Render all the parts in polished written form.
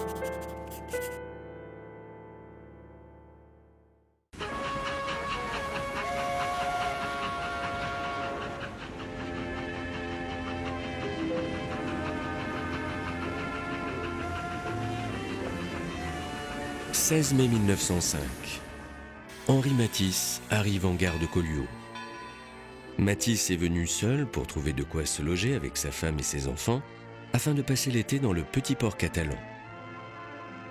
« 16 mai 1905. Henri Matisse arrive en gare de Collioure. Matisse est venu seul pour trouver de quoi se loger avec sa femme et ses enfants afin de passer l'été dans le petit port catalan.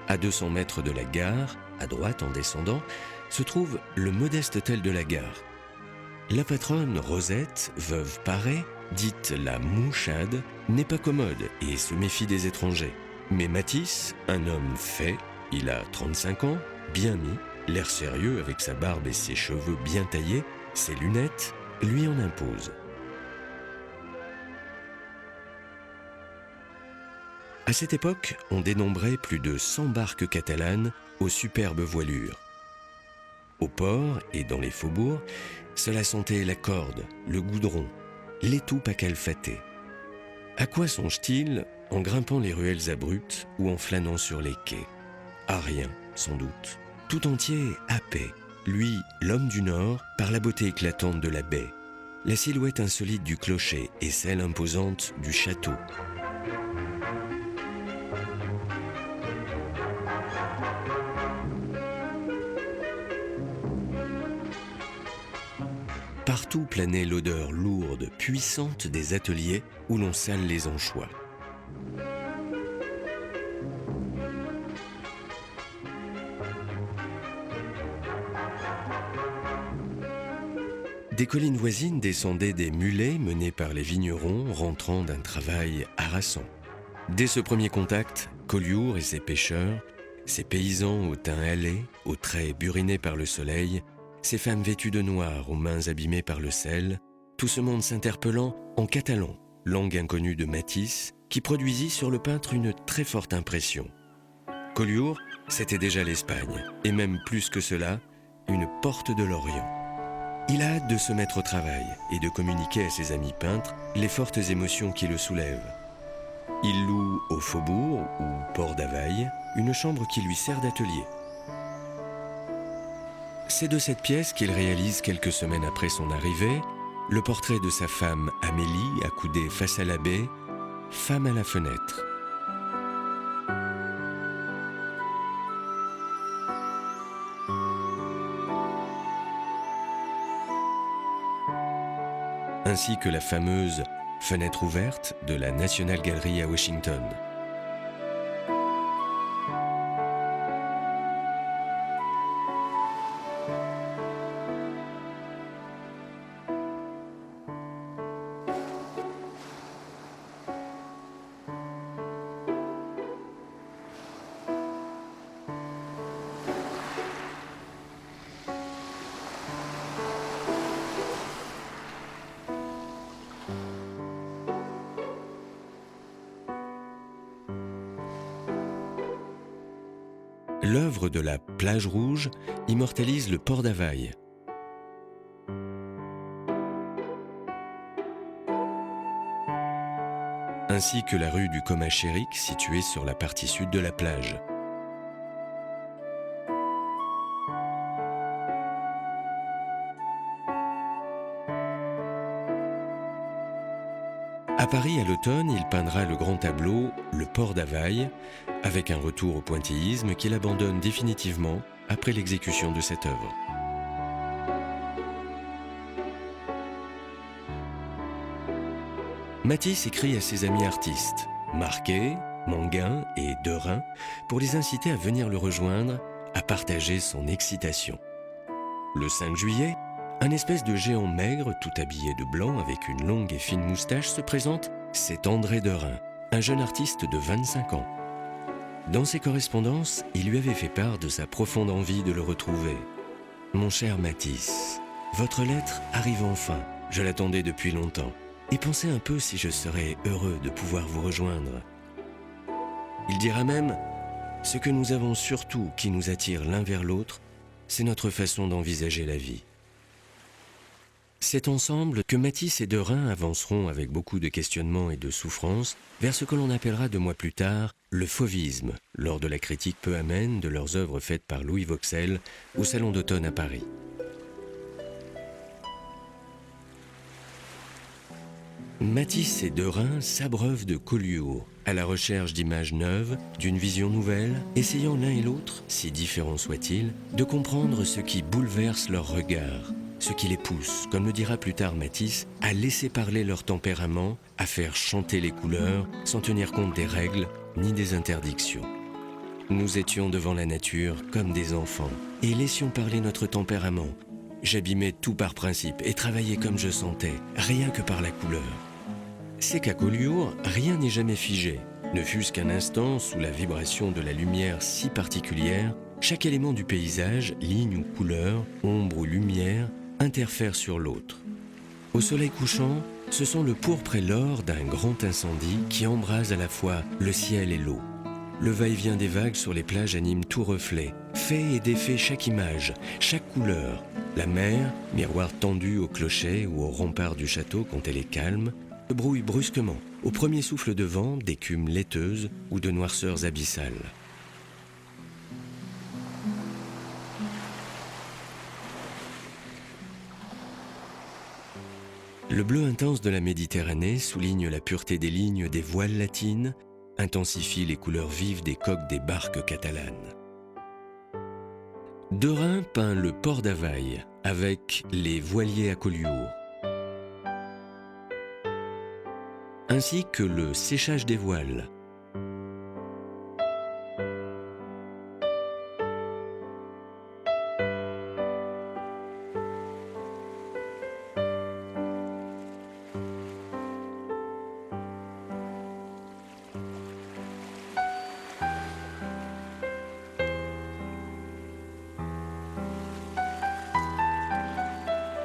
À 200 mètres de la gare, à droite en descendant, se trouve le modeste hôtel de la gare. La patronne, Rosette, veuve Paré, dite la Mouchade, n'est pas commode et se méfie des étrangers. Mais Matisse, un homme fait, il a 35 ans, bien mis, l'air sérieux avec sa barbe et ses cheveux bien taillés, ses lunettes, lui en impose. À cette époque, on dénombrait plus de 100 barques catalanes aux superbes voilures. Au port et dans les faubourgs, cela sentait la corde, le goudron, l'étoupe à calfater. À quoi songe-t-il en grimpant les ruelles abruptes ou en flânant sur les quais? À rien, sans doute. Tout entier happé, lui, l'homme du Nord, par la beauté éclatante de la baie, la silhouette insolite du clocher et celle imposante du château. Partout planait l'odeur lourde, puissante des ateliers où l'on sale les anchois. Des collines voisines descendaient des mulets menés par les vignerons rentrant d'un travail harassant. Dès ce premier contact, Collioure et ses pêcheurs, ces paysans au teint hâlé, aux traits burinés par le soleil, ces femmes vêtues de noir aux mains abîmées par le sel, tout ce monde s'interpellant en catalan, langue inconnue de Matisse, qui produisit sur le peintre une très forte impression. Collioure, c'était déjà l'Espagne, et même plus que cela, une porte de l'Orient. Il a hâte de se mettre au travail et de communiquer à ses amis peintres les fortes émotions qui le soulèvent. Il loue au Faubourg ou Port d'Availle une chambre qui lui sert d'atelier. C'est de cette pièce qu'il réalise quelques semaines après son arrivée le portrait de sa femme Amélie accoudée face à la baie, femme à la fenêtre. Ainsi que la fameuse fenêtre ouverte de la National Gallery à Washington. L'œuvre de la Plage Rouge immortalise le port d'Availle. Ainsi que la rue du Comachéric située sur la partie sud de la plage. À Paris, à l'automne, il peindra le grand tableau « Le port d'Availle » avec un retour au pointillisme qu'il abandonne définitivement après l'exécution de cette œuvre. Matisse écrit à ses amis artistes, Marquet, Manguin et Derain, pour les inciter à venir le rejoindre, à partager son excitation. Le 5 juillet, un espèce de géant maigre, tout habillé de blanc avec une longue et fine moustache se présente, c'est André Derain, un jeune artiste de 25 ans. Dans ses correspondances, il lui avait fait part de sa profonde envie de le retrouver. « Mon cher Matisse, votre lettre arrive enfin, je l'attendais depuis longtemps, et pensez un peu si je serais heureux de pouvoir vous rejoindre. » Il dira même « Ce que nous avons surtout qui nous attire l'un vers l'autre, c'est notre façon d'envisager la vie. » C'est ensemble que Matisse et Derain avanceront avec beaucoup de questionnements et de souffrances vers ce que l'on appellera 2 mois plus tard le fauvisme, lors de la critique peu amène de leurs œuvres faites par Louis Vauxhel au Salon d'automne à Paris. Matisse et Derain s'abreuvent de Collioure, à la recherche d'images neuves, d'une vision nouvelle, essayant l'un et l'autre, si différents soient-ils, de comprendre ce qui bouleverse leur regard, ce qui les pousse, comme le dira plus tard Matisse, à laisser parler leur tempérament, à faire chanter les couleurs, sans tenir compte des règles ni des interdictions. Nous étions devant la nature comme des enfants, et laissions parler notre tempérament. J'abîmais tout par principe et travaillais comme je sentais, rien que par la couleur. C'est qu'à Collioure, rien n'est jamais figé. Ne fût-ce qu'un instant, sous la vibration de la lumière si particulière, chaque élément du paysage, ligne ou couleur, ombre ou lumière, interfère sur l'autre. Au soleil couchant, ce sont le pourpre et l'or d'un grand incendie qui embrase à la fois le ciel et l'eau. Le va-et-vient des vagues sur les plages anime tout reflet, fait et défait chaque image, chaque couleur. La mer, miroir tendu au clocher ou au rempart du château quand elle est calme, se brouille brusquement, au premier souffle de vent, d'écume laiteuse ou de noirceurs abyssales. Le bleu intense de la Méditerranée souligne la pureté des lignes des voiles latines, intensifie les couleurs vives des coques des barques catalanes. Derain peint le port d'Availle avec les voiliers à Collioure, ainsi que le séchage des voiles.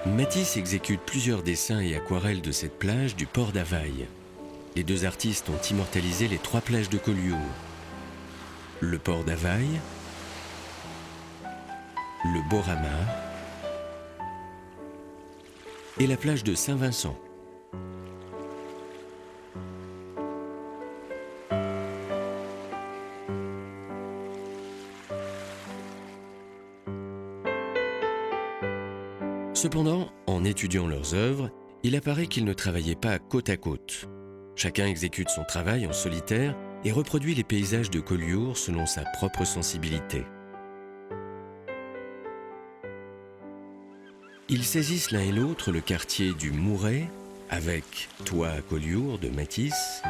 Matisse exécute plusieurs dessins et aquarelles de cette plage du port d'Availle. Les 2 artistes ont immortalisé les 3 plages de Collioure. Le port d'Availle, le Borama et la plage de Saint-Vincent. Cependant, en étudiant leurs œuvres, il apparaît qu'ils ne travaillaient pas côte à côte. Chacun exécute son travail en solitaire et reproduit les paysages de Collioure selon sa propre sensibilité. Ils saisissent l'un et l'autre le quartier du Mouret, avec Toi à Collioure de Matisse,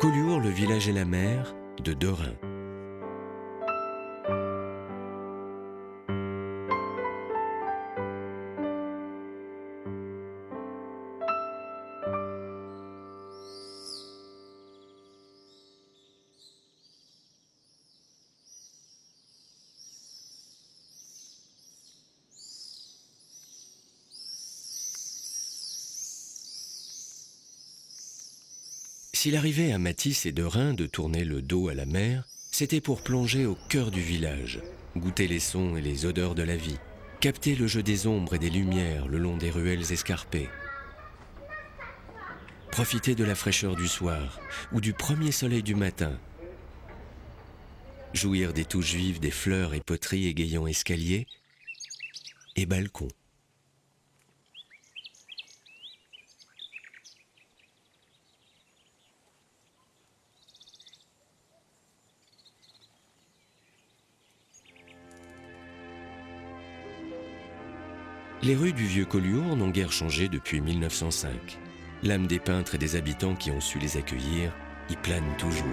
Collioure, le village et la mer de Derain. S'il arrivait à Matisse et Derain de tourner le dos à la mer, c'était pour plonger au cœur du village, goûter les sons et les odeurs de la vie, capter le jeu des ombres et des lumières le long des ruelles escarpées, profiter de la fraîcheur du soir ou du premier soleil du matin, jouir des touches vives des fleurs et poteries égayant escaliers et balcons. Les rues du vieux Collioure n'ont guère changé depuis 1905. L'âme des peintres et des habitants qui ont su les accueillir y plane toujours.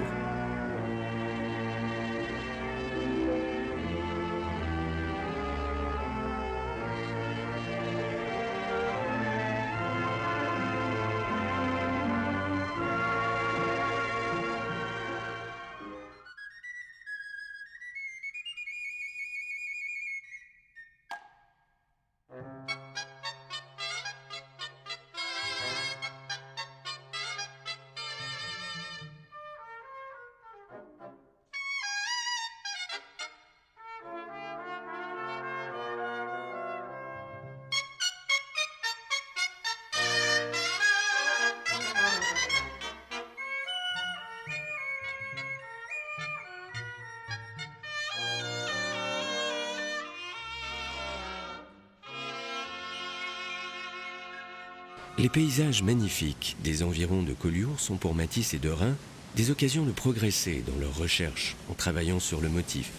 Les paysages magnifiques des environs de Collioure sont pour Matisse et Derain des occasions de progresser dans leurs recherches en travaillant sur le motif,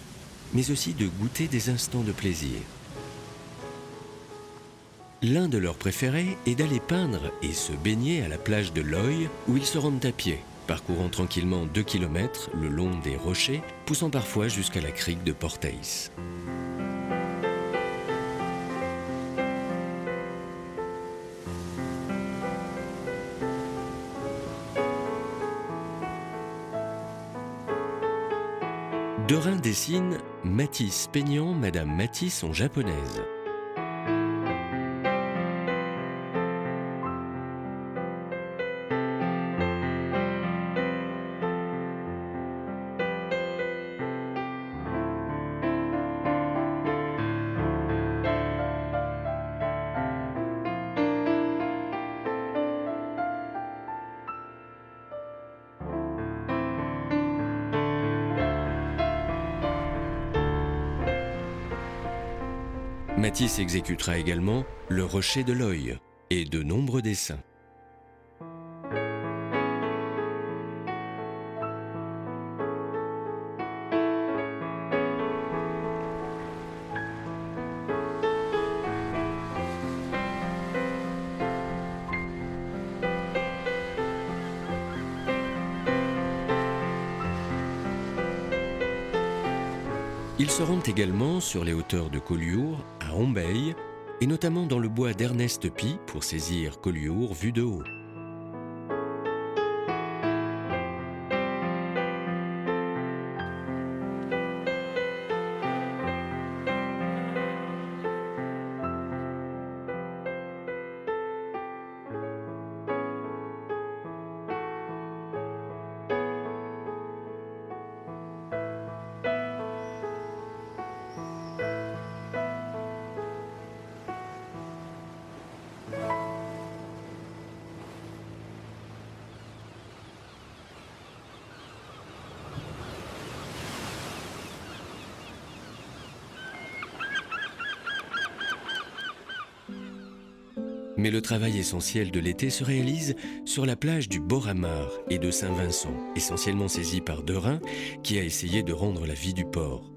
mais aussi de goûter des instants de plaisir. L'un de leurs préférés est d'aller peindre et se baigner à la plage de l'Oye, où ils se rendent à pied, parcourant tranquillement 2 km le long des rochers, poussant parfois jusqu'à la crique de Porteis. Derain dessine Matisse peignant Madame Matisse en japonaise. Matisse exécutera également le rocher de l'Oye et de nombreux dessins. Ils se rendent également sur les hauteurs de Collioure, à Ombeil, et notamment dans le bois d'Ernest Py pour saisir Collioure vue de haut. Mais le travail essentiel de l'été se réalise sur la plage du Boramar et de Saint-Vincent, essentiellement saisie par Derain, qui a essayé de rendre la vie du port.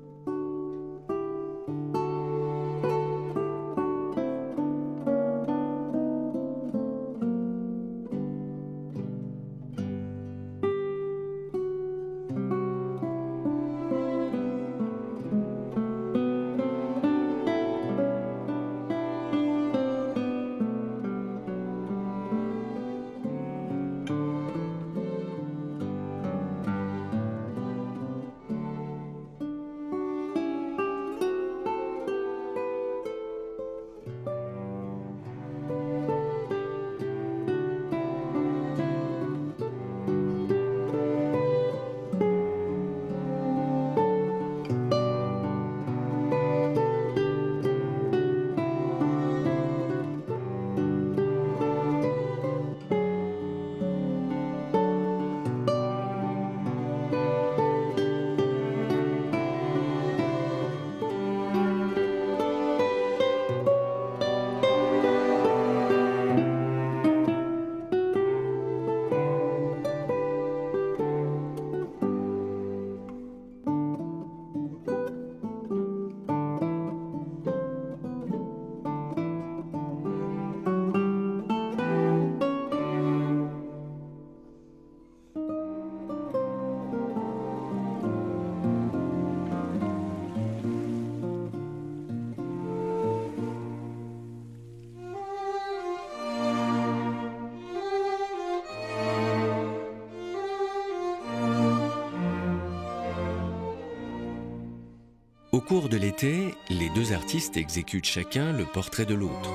Au cours de l'été, les deux artistes exécutent chacun le portrait de l'autre.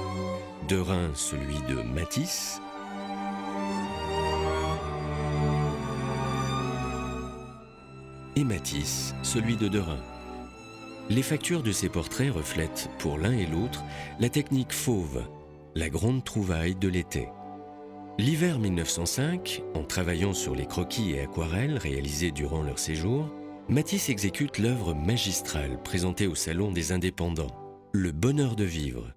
Derain, celui de Matisse, et Matisse, celui de Derain. Les factures de ces portraits reflètent, pour l'un et l'autre, la technique fauve, la grande trouvaille de l'été. L'hiver 1905, en travaillant sur les croquis et aquarelles réalisés durant leur séjour, Matisse exécute l'œuvre magistrale présentée au Salon des Indépendants, Le bonheur de vivre.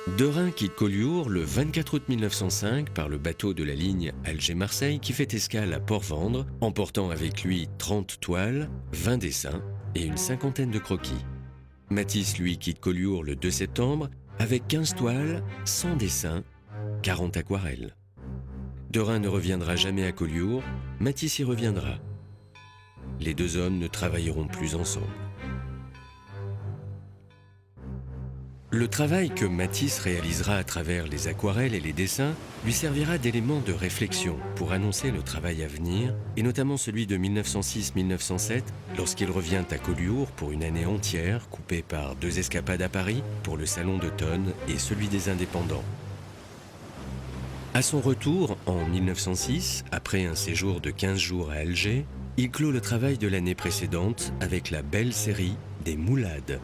Derain quitte Collioure le 24 août 1905 par le bateau de la ligne Alger-Marseille qui fait escale à Port-Vendre, emportant avec lui 30 toiles, 20 dessins et une cinquantaine de croquis. Matisse, lui, quitte Collioure le 2 septembre avec 15 toiles, 100 dessins, 40 aquarelles. Derain ne reviendra jamais à Collioure, Matisse y reviendra. Les deux hommes ne travailleront plus ensemble. Le travail que Matisse réalisera à travers les aquarelles et les dessins lui servira d'élément de réflexion pour annoncer le travail à venir, et notamment celui de 1906-1907, lorsqu'il revient à Collioure pour une année entière, coupée par 2 escapades à Paris pour le Salon d'automne et celui des Indépendants. À son retour, en 1906, après un séjour de 15 jours à Alger, il clôt le travail de l'année précédente avec la belle série des Moulades.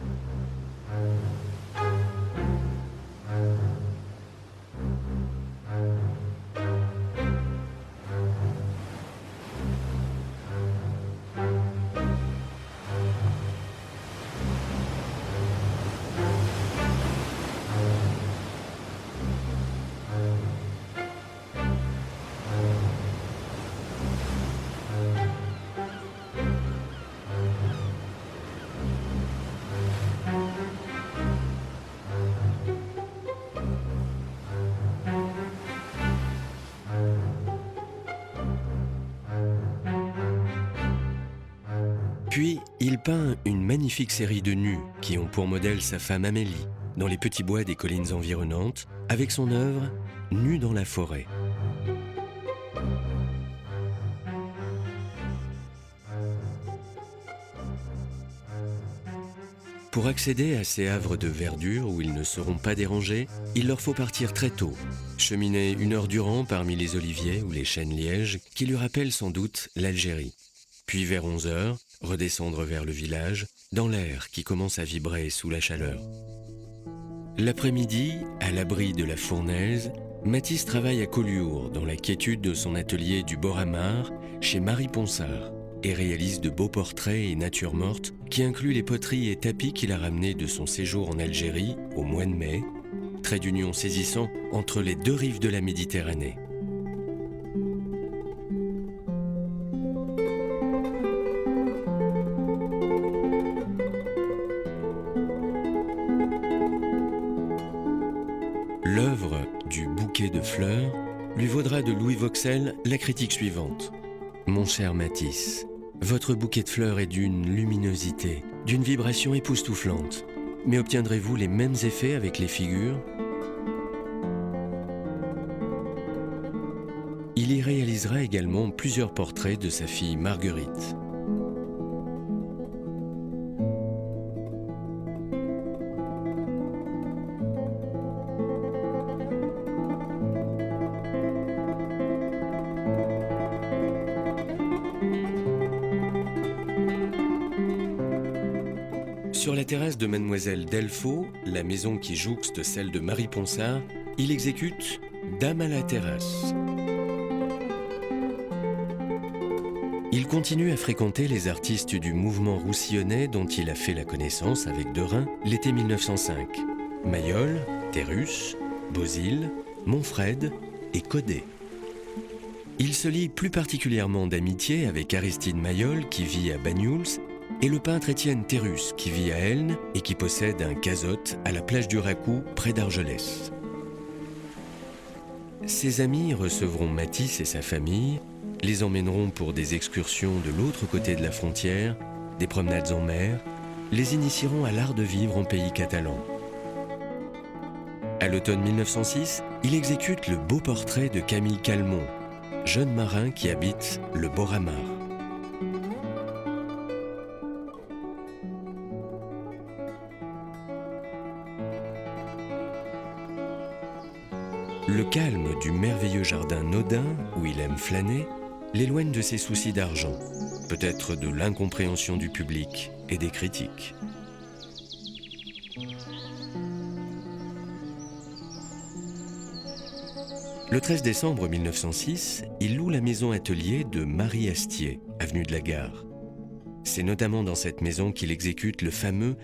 Puis, il peint une magnifique série de nus qui ont pour modèle sa femme Amélie, dans les petits bois des collines environnantes, avec son œuvre « Nus dans la forêt ». Pour accéder à ces havres de verdure où ils ne seront pas dérangés, il leur faut partir très tôt, cheminer 1 heure durant parmi les oliviers ou les chênes lièges qui lui rappellent sans doute l'Algérie. Puis vers 11 heures, redescendre vers le village, dans l'air qui commence à vibrer sous la chaleur. L'après-midi, à l'abri de la fournaise, Matisse travaille à Collioure, dans la quiétude de son atelier du Bord-à-Marre, chez Marie Ponsard, et réalise de beaux portraits et natures mortes qui incluent les poteries et tapis qu'il a ramenés de son séjour en Algérie au mois de mai, trait d'union saisissant entre les 2 rives de la Méditerranée. L'œuvre du bouquet de fleurs lui vaudra de Louis Vauxel la critique suivante. « Mon cher Matisse, votre bouquet de fleurs est d'une luminosité, d'une vibration époustouflante. Mais obtiendrez-vous les mêmes effets avec les figures ? » Il y réalisera également plusieurs portraits de sa fille Marguerite. Sur la terrasse de Mademoiselle Delfaux, la maison qui jouxte celle de Marie Ponsard, il exécute « Dame à la terrasse ». Il continue à fréquenter les artistes du mouvement roussillonnais dont il a fait la connaissance avec Derain l'été 1905. Mayol, Terrus, Bozil, Monfred et Codet. Il se lie plus particulièrement d'amitié avec Aristide Mayol qui vit à Banyuls et le peintre Étienne Terrus qui vit à Elne et qui possède un casotte à la plage du Racou près d'Argelès. Ses amis recevront Matisse et sa famille, les emmèneront pour des excursions de l'autre côté de la frontière, des promenades en mer, les initieront à l'art de vivre en pays catalan. À l'automne 1906, il exécute le beau portrait de Camille Calmont, jeune marin qui habite le Bord-à-Marre. Le calme du merveilleux jardin Naudin, où il aime flâner, l'éloigne de ses soucis d'argent, peut-être de l'incompréhension du public et des critiques. Le 13 décembre 1906, il loue la maison-atelier de Marie Astier, avenue de la Gare. C'est notamment dans cette maison qu'il exécute le fameux